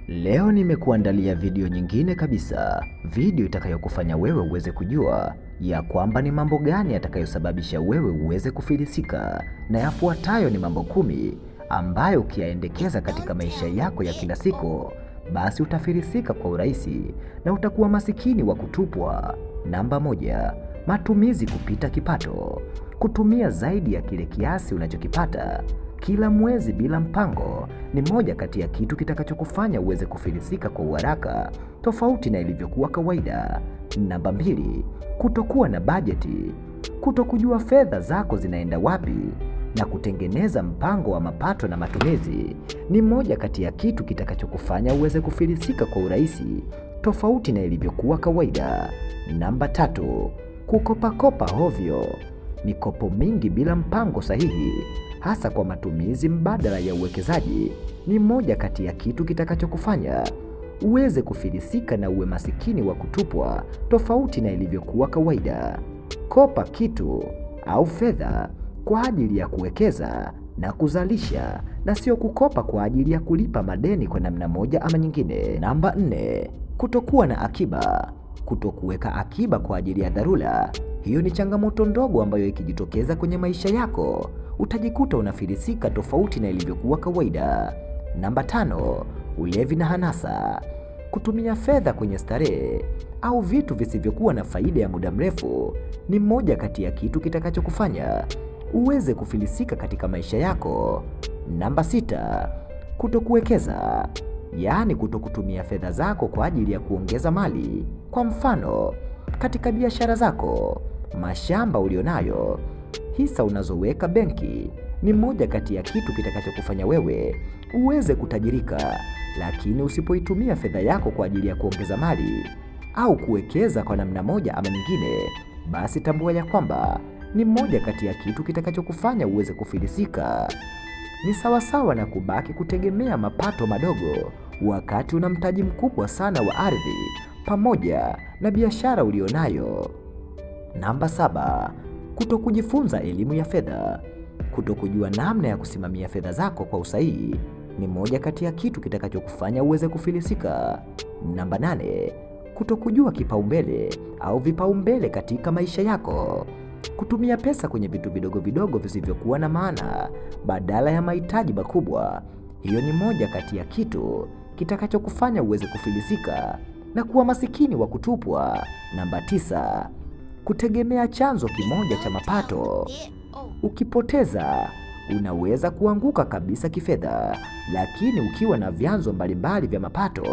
Leo nimekuandalia video nyingine kabisa, video itakayokufanya wewe uweze kujua ya kwamba ni mambo gani yatakayosababisha wewe uweze kufilisika, na yafuatayo ni mambo 10 ambayo ukiyaendekeza katika maisha yako ya kila siku, basi utafilisika kwa urahisi na utakuwa masikini wa kutupwa. Namba 1, matumizi kupita kipato. Kutumia zaidi ya kile kiasi unachokipata kila mwezi bila mpango ni moja kati ya kitu kitakachokufanya uweze kufilisika kwa uharaka, tofauti na ilivyokuwa kawaida. Namba 2, kutokuwa na bajeti. Kutokujua fedha zako zinaenda wapi na kutengeneza mpango wa mapato na matumizi ni moja kati ya kitu kitakachokufanya uweze kufilisika kwa urahisi, tofauti na ilivyokuwa kawaida. Namba 3, kukopakopa hovyo. Mikopo mingi bila mpango sahihi, hasa kwa matumizi mbadala ya uwekezaji, ni moja kati ya kitu kitakachokufanya uweze kufilisika na uwe masikini wa kutupwa, tofauti na ilivyokuwa kawaida. Kopa kitu au fedha kwa ajili ya kuwekeza na kuzalisha, na sio kukopa kwa ajili ya kulipa madeni kwa namna moja ama nyingine. Namba 4, kutokuwa na akiba. Kutokuweka akiba kwa ajili ya dharura. Hiyo ni changamoto ndogo ambayo ikijitokeza kwenye maisha yako utajikuta unafilisika, tofauti na ilivyokuwa kawaida. Namba 5, ulevi na hanasa. Kutumia fedha kwenye starehe au vitu visivyokuwa na faida ya muda mrefu ni moja kati ya kitu kitakachokufanya uweze kufilisika katika maisha yako. Namba 6, kutokuwekeza, yaani kutokutumia fedha zako kwa ajili ya kuongeza mali. Kwa mfano, katika biashara zako, mashamba ulionayo, hisa unazoweka benki ni moja kati ya kitu kitakachokufanya wewe uweze kutajirika. Lakini usipoitumia fedha yako kwa ajili ya kuongeza mali au kuwekeza kwa namna moja ama nyingine, basi tambua ya kwamba ni moja kati ya kitu kitakachokufanya uweze kufilisika. Ni sawasawa na kubaki kutegemea mapato madogo wakati una mtaji mkubwa sana wa ardhi pamoja na biashara ulionayo. Namba 7, kutokujifunza elimu ya fedha. Kutokujua namna ya kusimamia fedha zako kwa usahihi ni moja kati ya kitu kitakachokufanya uweze kufilisika. Namba 8, kutokujua kipaumbele au vipaumbele katika maisha yako. Kutumia pesa kwenye vitu vidogo vidogo visivyokuwa na maana badala ya mahitaji makubwa. Hiyo ni moja kati ya kitu kitakachokufanya uweze kufilisika na kuwa masikini wa kutupwa. Namba 9, kutegemea chanzo kimoja cha mapato. Ukipoteza, unaweza kuanguka kabisa kifedha, lakini ukiwa na vyanzo mbalimbali vya mapato,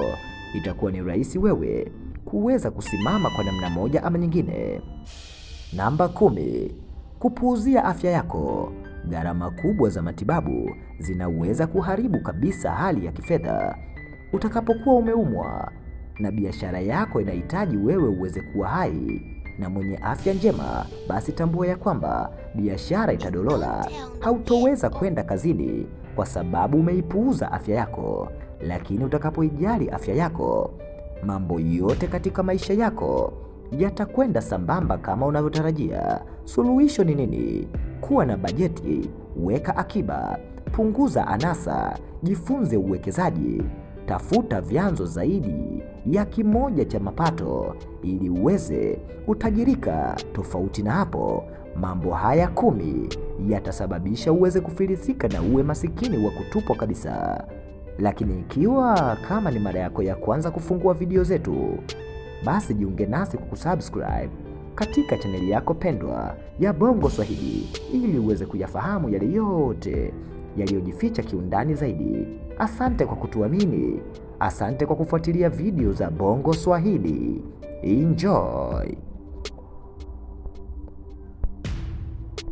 itakuwa ni rahisi wewe kuweza kusimama kwa namna moja ama nyingine. Namba 10, kupuuzia afya yako. Gharama kubwa za matibabu zinaweza kuharibu kabisa hali ya kifedha. Utakapokuwa umeumwa na biashara yako inahitaji wewe uweze kuwa hai na mwenye afya njema, basi tambua ya kwamba biashara itadolola. Hautoweza kwenda kazini kwa sababu umeipuuza afya yako. Lakini utakapoijali afya yako, mambo yote katika maisha yako yatakwenda sambamba kama unavyotarajia. Suluhisho ni nini? Kuwa na bajeti, weka akiba, punguza anasa, jifunze uwekezaji, tafuta vyanzo zaidi ya kimoja cha mapato ili uweze kutajirika. Tofauti na hapo, mambo haya 10 yatasababisha uweze kufilisika na uwe masikini wa kutupwa kabisa. Lakini ikiwa kama ni mara yako ya kwanza kufungua video zetu, basi jiunge nasi kwa kusubscribe katika chaneli yako pendwa ya Bongo Swahili ili uweze kuyafahamu yale yote yaliyojificha kiundani zaidi. Asante kwa kutuamini. Asante kwa kufuatilia video za Bongo Swahili. Enjoy.